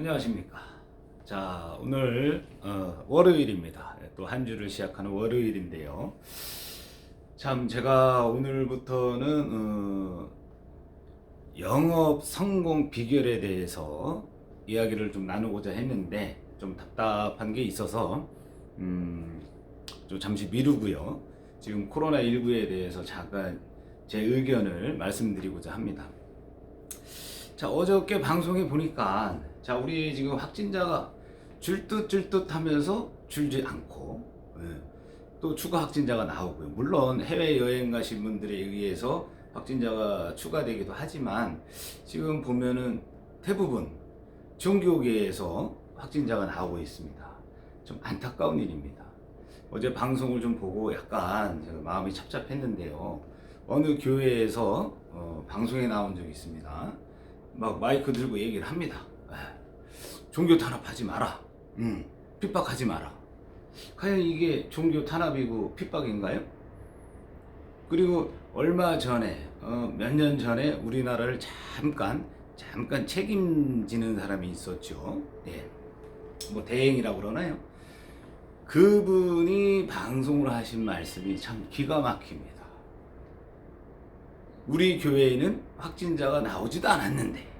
안녕하십니까. 자, 오늘 월요일입니다. 또 한 주를 시작하는 월요일인데요. 참 제가 오늘부터는 영업 성공 비결에 대해서 이야기를 좀 나누고자 했는데 좀 답답한 게 있어서 좀 잠시 미루고요. 지금 코로나19에 대해서 잠깐 제 의견을 말씀드리고자 합니다. 자, 어저께 방송에 보니까 자, 우리 지금 확진자가 줄듯 하면서 줄지 않고 또 추가 확진자가 나오고요. 물론 해외여행 가신 분들에 의해서 확진자가 추가되기도 하지만 지금 보면은 대부분 종교계에서 확진자가 나오고 있습니다. 좀 안타까운 일입니다. 어제 방송을 좀 보고 약간 제가 마음이 찹찹했는데요. 어느 교회에서 방송에 나온 적이 있습니다. 막 마이크 들고 얘기를 합니다. 종교 탄압하지 마라. 핍박하지 마라. 과연 이게 종교 탄압이고 핍박인가요? 그리고 얼마 전에 몇 년 전에 우리나라를 잠깐 책임지는 사람이 있었죠. 예. 뭐 대행이라고 그러나요? 그분이 방송을 하신 말씀이 참 기가 막힙니다. 우리 교회에는 확진자가 나오지도 않았는데,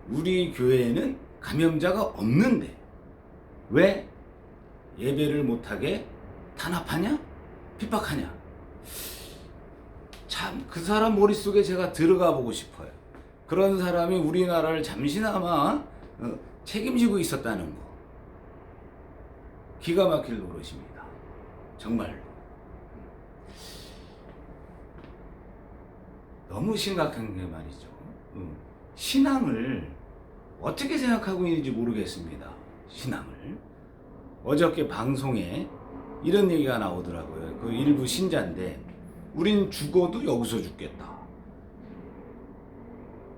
우리 교회에는 감염자가 없는데 왜 예배를 못하게 탄압하냐? 핍박하냐? 참 그 사람 머릿속에 제가 들어가 보고 싶어요. 그런 사람이 우리나라를 잠시나마 책임지고 있었다는 거. 기가 막힐 노릇입니다. 정말로. 너무 심각한 게 말이죠. 신앙을 어떻게 생각하고 있는지 모르겠습니다. 신앙을. 어저께 방송에 이런 얘기가 나오더라고요. 그 일부 신자인데 우린 죽어도 여기서 죽겠다.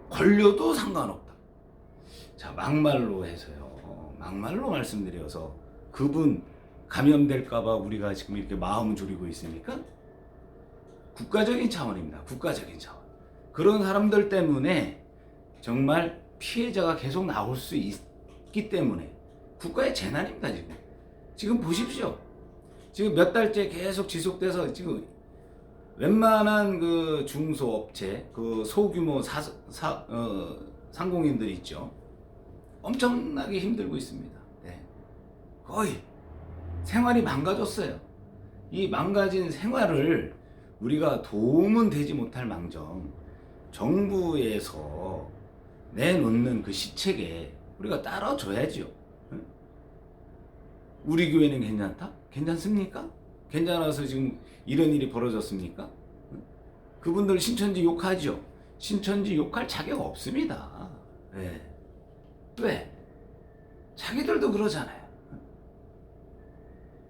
걸려도 상관없다. 자, 막말로 해서요. 막말로 말씀드려서 그분 감염될까봐 우리가 지금 이렇게 마음 졸이고 있습니까? 국가적인 차원입니다. 국가적인 차원. 그런 사람들 때문에 정말 피해자가 계속 나올 수 있기 때문에 국가의 재난입니다. 지금 보십시오. 지금 몇 달째 계속 지속돼서 지금 웬만한 그 중소업체, 그 소규모 상공인들 있죠. 엄청나게 힘들고 있습니다. 네. 거의 생활이 망가졌어요. 이 망가진 생활을 우리가 도움은 되지 못할 망정 정부에서 내놓는 그 시책에 우리가 따라줘야죠. 우리 교회는 괜찮다? 괜찮습니까? 괜찮아서 지금 이런 일이 벌어졌습니까? 그분들 신천지 욕하죠. 신천지 욕할 자격 없습니다. 왜? 자기들도 그러잖아요.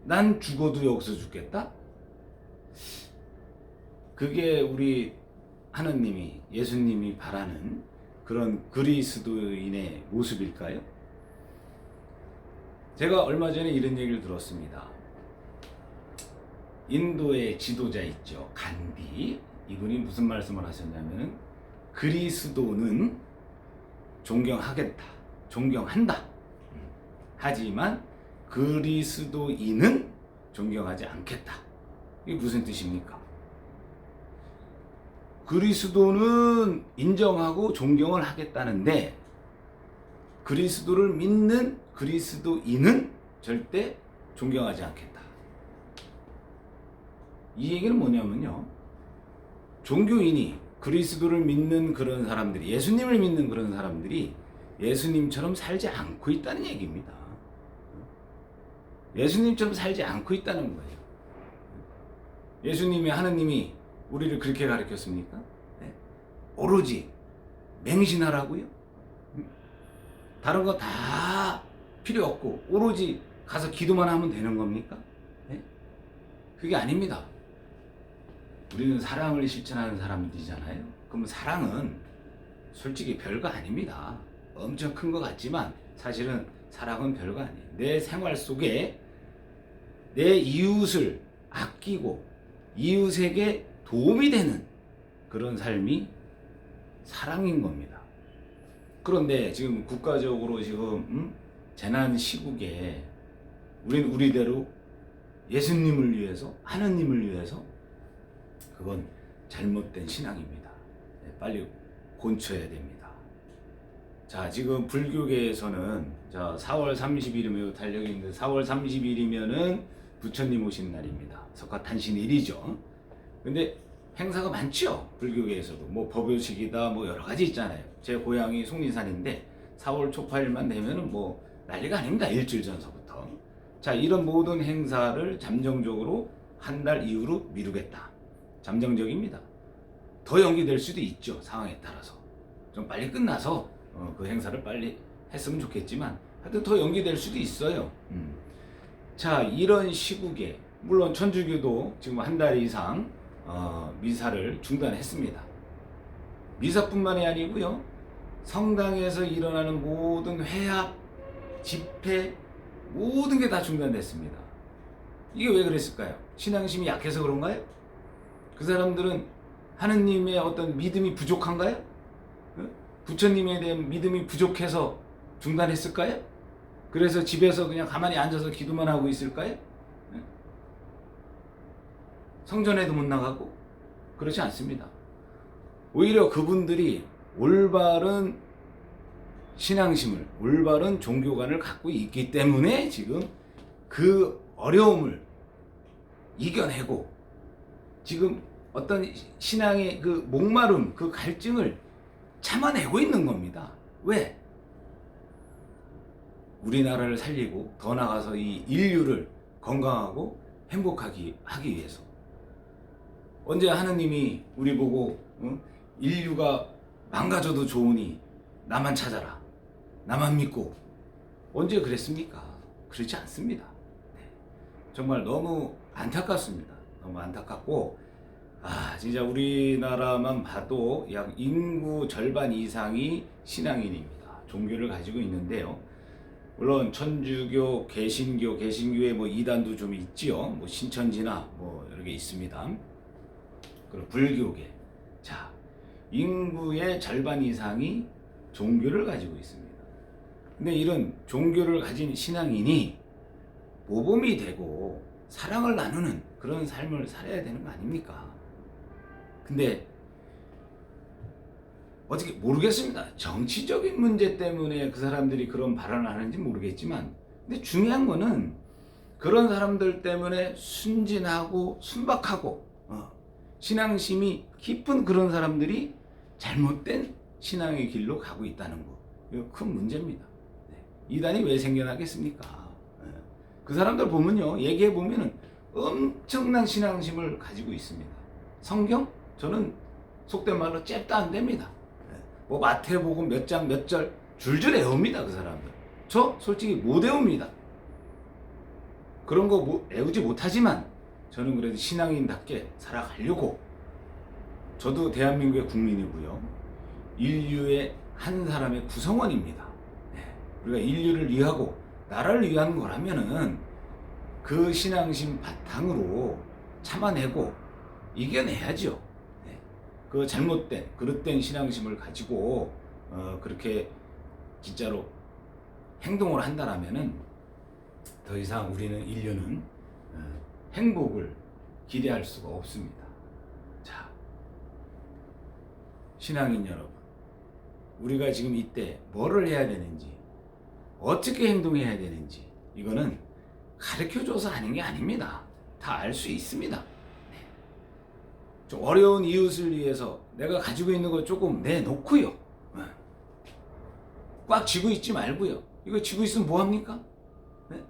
난 죽어도 여기서 죽겠다? 그게 우리 하느님이, 예수님이 바라는 그런 그리스도인의 모습일까요? 제가 얼마 전에 이런 얘기를 들었습니다. 인도의 지도자 있죠. 간디. 이분이 무슨 말씀을 하셨냐면은 그리스도는 존경하겠다. 존경한다. 하지만 그리스도인은 존경하지 않겠다. 이게 무슨 뜻입니까? 그리스도는 인정하고 존경을 하겠다는데 그리스도를 믿는 그리스도인은 절대 존경하지 않겠다. 이 얘기는 뭐냐면요. 종교인이 그리스도를 믿는 그런 사람들이, 예수님을 믿는 그런 사람들이 예수님처럼 살지 않고 있다는 얘기입니다. 예수님처럼 살지 않고 있다는 거예요. 예수님이, 하느님이 우리를 그렇게 가르쳤습니까? 네? 오로지 맹신하라고요? 다른 거 다 필요 없고 오로지 가서 기도만 하면 되는 겁니까? 네? 그게 아닙니다. 우리는 사랑을 실천하는 사람들이잖아요. 그럼 사랑은 솔직히 별거 아닙니다. 엄청 큰 것 같지만 사실은 사랑은 별거 아니에요. 내 생활 속에 내 이웃을 아끼고 이웃에게 도움이 되는 그런 삶이 사랑인 겁니다. 그런데 지금 국가적으로 지금 재난 시국에 우리는 우리대로 예수님을 위해서, 하느님을 위해서, 그건 잘못된 신앙입니다. 빨리 곤쳐야 됩니다. 자, 지금 불교계에서는 4월 30일이면 달력이 있는데 4월 30일이면은 부처님 오신 날입니다. 석가탄신일이죠. 근데 행사가 많죠. 불교계에서도 뭐 법요식이다 뭐 여러 가지 있잖아요. 제 고향이 속리산인데 4월 초파일만 되면은 뭐 난리가 아닙니다. 일주일 전서부터. 자, 이런 모든 행사를 잠정적으로 한 달 이후로 미루겠다. 잠정적입니다. 더 연기될 수도 있죠. 상황에 따라서. 좀 빨리 끝나서 그 행사를 빨리 했으면 좋겠지만 하여튼 더 연기될 수도 있어요. 자, 이런 시국에 물론 천주교도 지금 한 달 이상 미사를 중단했습니다. 미사뿐만이 아니고요. 성당에서 일어나는 모든 회합, 집회 모든 게 다 중단됐습니다. 이게 왜 그랬을까요? 신앙심이 약해서 그런가요? 그 사람들은 하느님의 어떤 믿음이 부족한가요? 부처님에 대한 믿음이 부족해서 중단했을까요? 그래서 집에서 그냥 가만히 앉아서 기도만 하고 있을까요? 성전에도 못 나가고? 그렇지 않습니다. 오히려 그분들이 올바른 신앙심을, 올바른 종교관을 갖고 있기 때문에 지금 그 어려움을 이겨내고 지금 어떤 신앙의 그 목마름, 그 갈증을 참아내고 있는 겁니다. 왜? 우리나라를 살리고 더 나아가서 이 인류를 건강하고 행복하게 하기 위해서. 언제 하느님이 우리 보고 인류가 망가져도 좋으니 나만 찾아라, 나만 믿고, 언제 그랬습니까? 그렇지 않습니다. 네. 정말 너무 안타깝습니다. 너무 안타깝고, 진짜 우리나라만 봐도 약 인구 절반 이상이 신앙인입니다. 종교를 가지고 있는데요. 물론 천주교, 개신교에 뭐 이단도 좀 있지요. 뭐 신천지나 뭐 여러 개 있습니다. 그리고 불교계. 자, 인구의 절반 이상이 종교를 가지고 있습니다. 근데 이런 종교를 가진 신앙인이 모범이 되고 사랑을 나누는 그런 삶을 살아야 되는 거 아닙니까? 근데 어떻게 모르겠습니다. 정치적인 문제 때문에 그 사람들이 그런 발언을 하는지 모르겠지만, 근데 중요한 거는 그런 사람들 때문에 순진하고 순박하고 신앙심이 깊은 그런 사람들이 잘못된 신앙의 길로 가고 있다는 거. 이거 큰 문제입니다. 네. 이단이 왜 생겨나겠습니까? 그 사람들 보면요, 얘기해 보면은 엄청난 신앙심을 가지고 있습니다. 성경? 저는 속된 말로 잽도 안 됩니다. 뭐 마태복음 몇 장 몇 절 줄줄 외웁니다. 그 사람들. 저 솔직히 못 외웁니다. 그런 거 외우지 못하지만 저는 그래도 신앙인답게 살아가려고, 저도 대한민국의 국민이고요. 인류의 한 사람의 구성원입니다. 네. 우리가 인류를 위하고 나라를 위한 거라면은 그 신앙심 바탕으로 참아내고 이겨내야죠. 네. 그 잘못된, 그릇된 신앙심을 가지고 그렇게 진짜로 행동을 한다라면은 더 이상 우리는, 인류는 행복을 기대할 수가 없습니다. 자, 신앙인 여러분, 우리가 지금 이때 뭐를 해야 되는지, 어떻게 행동해야 되는지, 이거는 가르쳐줘서 하는 게 아닙니다. 다 알 수 있습니다. 네. 좀 어려운 이웃을 위해서 내가 가지고 있는 거 조금 내놓고요. 꽉 쥐고 있지 말고요. 이거 쥐고 있으면 뭐합니까? 네?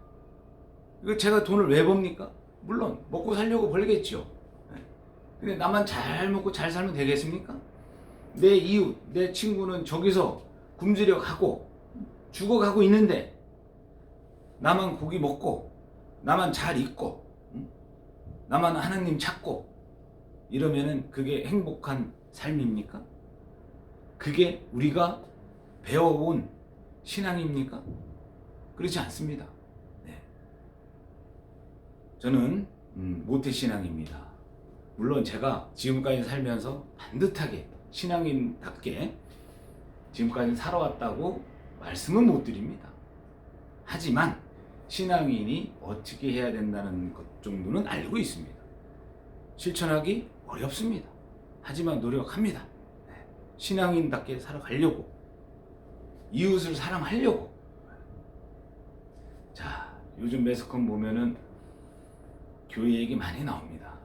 이거 제가 돈을 왜 법니까? 물론 먹고 살려고 벌겠죠. 네. 근데 나만 잘 먹고 잘 살면 되겠습니까? 내 이웃, 내 친구는 저기서 굶주려 가고 죽어가고 있는데 나만 고기 먹고 나만 잘 있고 나만 하나님 찾고 이러면은 그게 행복한 삶입니까? 그게 우리가 배워온 신앙입니까? 그렇지 않습니다. 네. 저는 모태신앙입니다. 물론 제가 지금까지 살면서 반듯하게 신앙인답게 지금까지 살아왔다고 말씀은 못 드립니다. 하지만 신앙인이 어떻게 해야 된다는 것 정도는 알고 있습니다. 실천하기 어렵습니다. 하지만 노력합니다. 신앙인답게 살아가려고, 이웃을 사랑하려고. 자, 요즘 매스컴 보면은 교회 얘기 많이 나옵니다.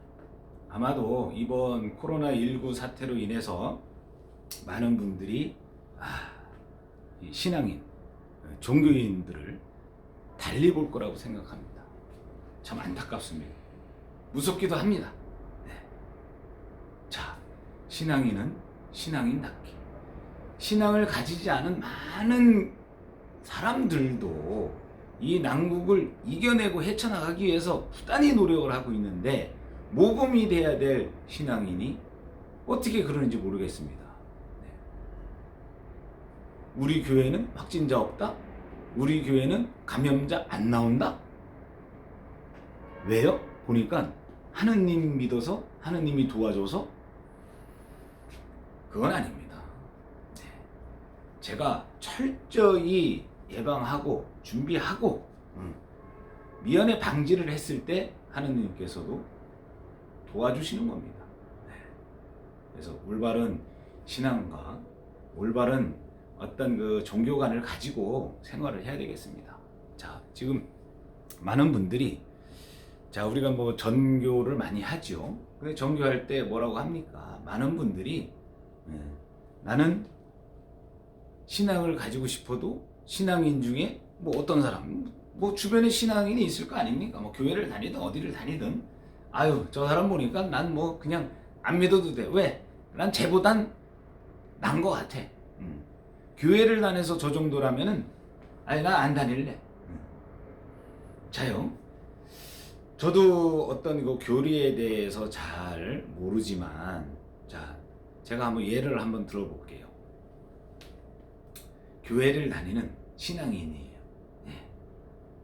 아마도 이번 코로나19 사태로 인해서 많은 분들이 이 신앙인, 종교인들을 달리 볼 거라고 생각합니다. 참 안타깝습니다. 무섭기도 합니다. 네. 자, 신앙인은 신앙인답게, 신앙을 가지지 않은 많은 사람들도 이 난국을 이겨내고 헤쳐나가기 위해서 부단히 노력을 하고 있는데, 모범이 돼야 될 신앙인이 어떻게 그러는지 모르겠습니다. 네. 우리 교회는 확진자 없다? 우리 교회는 감염자 안 나온다? 왜요? 보니까 하느님 믿어서, 하느님이 도와줘서? 그건 아닙니다. 네. 제가 철저히 예방하고 준비하고 미연에 방지를 했을 때 하느님께서도 도와주시는 겁니다. 네. 그래서 올바른 신앙과 올바른 어떤 그 종교관을 가지고 생활을 해야 되겠습니다. 자, 지금 많은 분들이, 자, 우리가 뭐 전교를 많이 하죠. 근데 전교할 때 뭐라고 합니까? 많은 분들이 나는 신앙을 가지고 싶어도 신앙인 중에 뭐 어떤 사람, 뭐 주변에 신앙인이 있을 거 아닙니까? 뭐 교회를 다니든 어디를 다니든, 아유, 저 사람 보니까 난 뭐 그냥 안 믿어도 돼. 왜? 난 쟤보단 나은 것 같아. 교회를 다녀서 저 정도라면은, 아니, 나 안 다닐래. 자요. 저도 어떤 그 교리에 대해서 잘 모르지만, 자, 제가 한번 예를 한번 들어볼게요. 교회를 다니는 신앙인이에요. 네.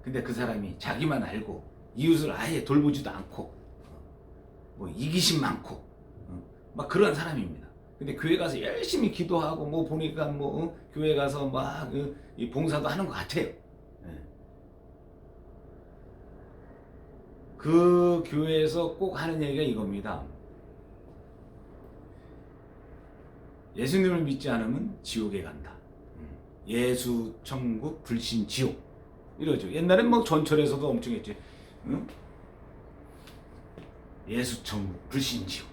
근데 그 사람이 자기만 알고 이웃을 아예 돌보지도 않고, 뭐 이기심 많고, 막 그런 사람입니다. 근데 교회 가서 열심히 기도하고, 뭐 보니까 뭐 교회 가서 막 이 봉사도 하는 것 같아요. 네. 그 교회에서 꼭 하는 얘기가 이겁니다. 예수님을 믿지 않으면 지옥에 간다. 예수 천국 불신 지옥 이러죠. 옛날엔 뭐 전철에서도 엄청 했지. 응? 예수 천국 불신 지옥.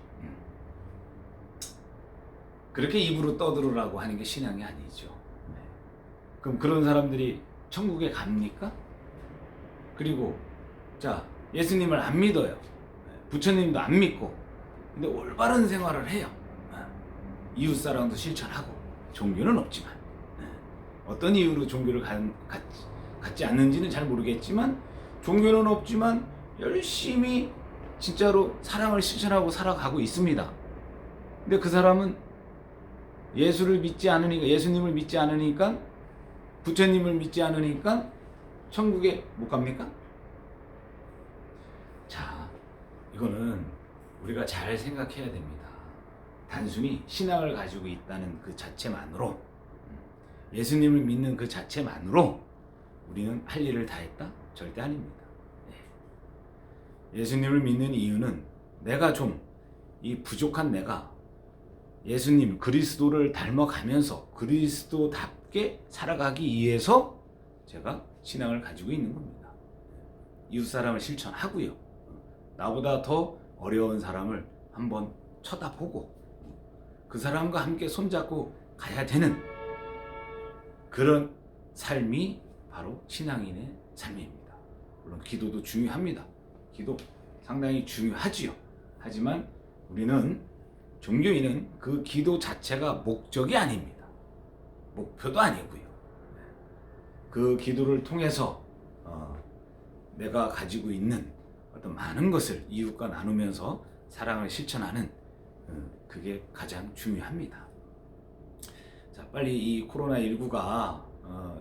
그렇게 입으로 떠들으라고 하는 게 신앙이 아니죠. 그럼 그런 사람들이 천국에 갑니까? 그리고 자, 예수님을 안 믿어요. 부처님도 안 믿고, 근데 올바른 생활을 해요. 이웃사랑도 실천하고, 종교는 없지만, 어떤 이유로 종교를 갖지 않는지는 잘 모르겠지만, 종교는 없지만 열심히 진짜로 사랑을 실천하고 살아가고 있습니다. 근데 그 사람은 예수를 믿지 않으니까, 예수님을 믿지 않으니까, 부처님을 믿지 않으니까 천국에 못 갑니까? 자, 이거는 우리가 잘 생각해야 됩니다. 단순히 신앙을 가지고 있다는 그 자체만으로, 예수님을 믿는 그 자체만으로 우리는 할 일을 다 했다? 절대 아닙니다. 예수님을 믿는 이유는 내가 좀, 이 부족한 내가 예수님, 그리스도를 닮아가면서 그리스도답게 살아가기 위해서 제가 신앙을 가지고 있는 겁니다. 이웃사랑을 실천하고요. 나보다 더 어려운 사람을 한번 쳐다보고 그 사람과 함께 손잡고 가야 되는 그런 삶이 바로 신앙인의 삶입니다. 물론 기도도 중요합니다. 기도 상당히 중요하지요. 하지만 우리는, 종교인은 그 기도 자체가 목적이 아닙니다. 목표도 아니고요. 그 기도를 통해서 내가 가지고 있는 어떤 많은 것을 이웃과 나누면서 사랑을 실천하는, 그게 가장 중요합니다. 자, 빨리 이 코로나19가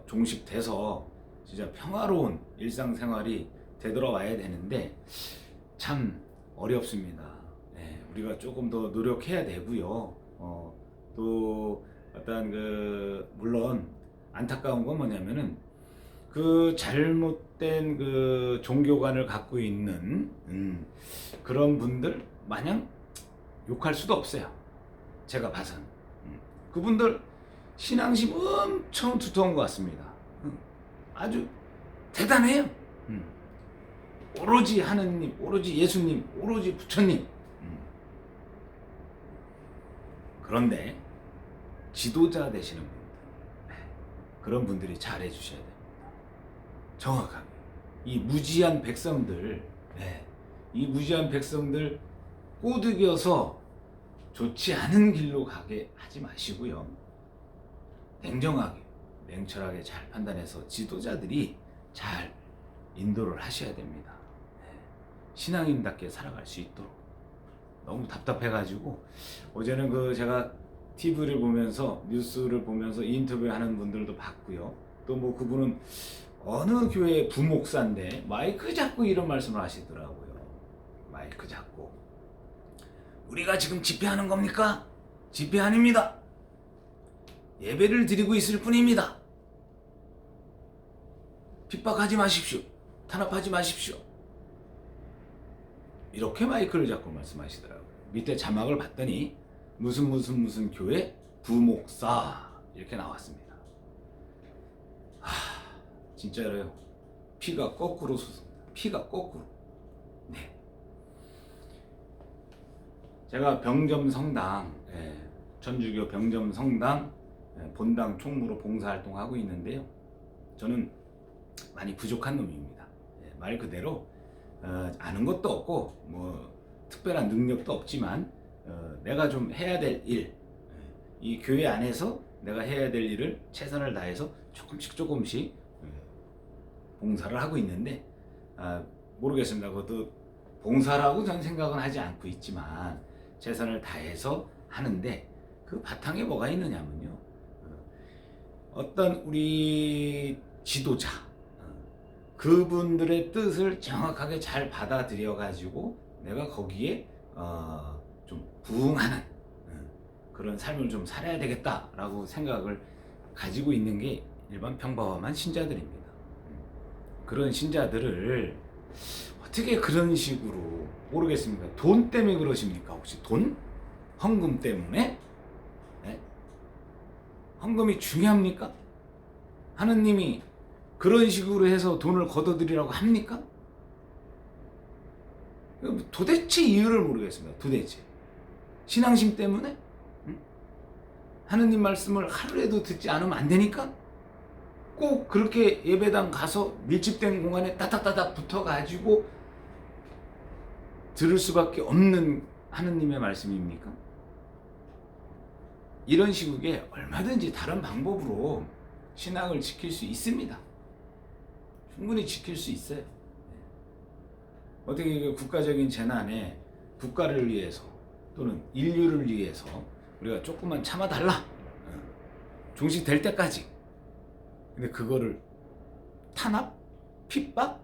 종식돼서 진짜 평화로운 일상생활이 되돌아와야 되는데 참 어렵습니다. 네, 우리가 조금 더 노력해야 되고요. 또 어떤 물론 안타까운 건 뭐냐면은 그 잘못된 그 종교관을 갖고 있는 그런 분들 마냥 욕할 수도 없어요. 제가 봐서는. 그분들 신앙심 엄청 두터운 것 같습니다. 아주 대단해요. 오로지 하느님, 오로지 예수님, 오로지 부처님. 그런데 지도자 되시는 분들, 그런 분들이 잘해 주셔야 됩니다. 정확하게. 이 무지한 백성들, 이 무지한 백성들 꼬드겨서 좋지 않은 길로 가게 하지 마시고요. 냉정하게, 냉철하게 잘 판단해서 지도자들이 잘 인도를 하셔야 됩니다. 신앙인답게 살아갈 수 있도록. 너무 답답해가지고 어제는 제가 TV를 보면서 뉴스를 보면서 인터뷰하는 분들도 봤고요. 또 뭐 그분은 어느 교회 부목사인데 마이크 잡고 이런 말씀을 하시더라고요. 마이크 잡고 우리가 지금 집회하는 겁니까? 집회 아닙니다. 예배를 드리고 있을 뿐입니다. 핍박하지 마십시오. 탄압하지 마십시오. 이렇게 마이크를 잡고 말씀하시더라고요. 밑에 자막을 봤더니 무슨 교회 부목사 이렇게 나왔습니다. 진짜로요. 피가 거꾸로 솟습니다. 피가 거꾸로. 네. 제가 병점성당, 천주교 병점성당 본당 총무로 봉사활동하고 있는데요. 저는 많이 부족한 놈입니다. 말 그대로 아는 것도 없고 뭐 특별한 능력도 없지만 내가 좀 해야 될 일, 이 교회 안에서 내가 해야 될 일을 최선을 다해서 조금씩 봉사를 하고 있는데 모르겠습니다. 그것도 봉사라고 저는 생각은 하지 않고 있지만 최선을 다해서 하는데 그 바탕에 뭐가 있느냐면요. 어떤 우리 지도자 그분들의 뜻을 정확하게 잘 받아들여 가지고 내가 거기에 좀 부응하는 그런 삶을 좀 살아야 되겠다라고 생각을 가지고 있는 게 일반 평범한 신자들입니다. 그런 신자들을 어떻게 그런 식으로 모르겠습니까? 돈 때문에 그러십니까? 혹시 돈? 헌금 때문에? 네? 헌금이 중요합니까? 하느님이 그런 식으로 해서 돈을 걷어들이라고 합니까? 도대체 이유를 모르겠습니다. 도대체. 신앙심 때문에? 응? 하느님 말씀을 하루에도 듣지 않으면 안 되니까? 꼭 그렇게 예배당 가서 밀집된 공간에 따닥따닥 붙어가지고 들을 수밖에 없는 하느님의 말씀입니까? 이런 시국에 얼마든지 다른 방법으로 신앙을 지킬 수 있습니다. 충분히 지킬 수 있어요. 어떻게 국가적인 재난에 국가를 위해서 또는 인류를 위해서 우리가 조금만 참아달라. 종식될 때까지. 근데 그거를 탄압? 핍박?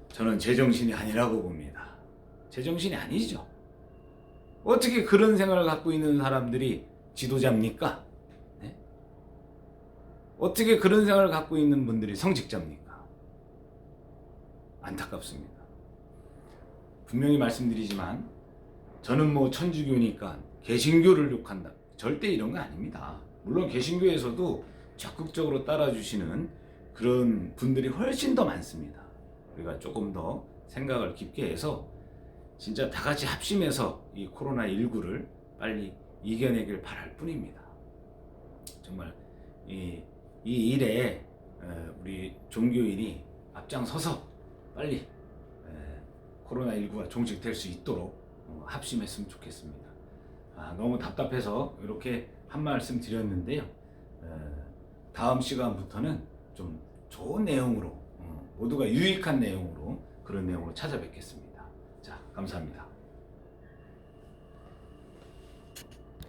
저는 제정신이 아니라고 봅니다. 제정신이 아니죠. 어떻게 그런 생각을 갖고 있는 사람들이 지도자입니까? 네? 어떻게 그런 생각을 갖고 있는 분들이 성직자입니까? 안타깝습니다. 분명히 말씀드리지만 저는 뭐 천주교니까 개신교를 욕한다. 절대 이런 거 아닙니다. 물론 개신교에서도 적극적으로 따라주시는 그런 분들이 훨씬 더 많습니다. 우리가 조금 더 생각을 깊게 해서 진짜 다 같이 합심해서 이 코로나19를 빨리 이겨내길 바랄 뿐입니다. 정말 이 일에 우리 종교인이 앞장서서 빨리 코로나19가 종식될 수 있도록 합심했으면 좋겠습니다. 너무 답답해서 이렇게 한 말씀 드렸는데요. 다음 시간부터는 좀 좋은 내용으로 모두가 유익한 내용으로 그런 내용으로 찾아뵙겠습니다. 자, 감사합니다.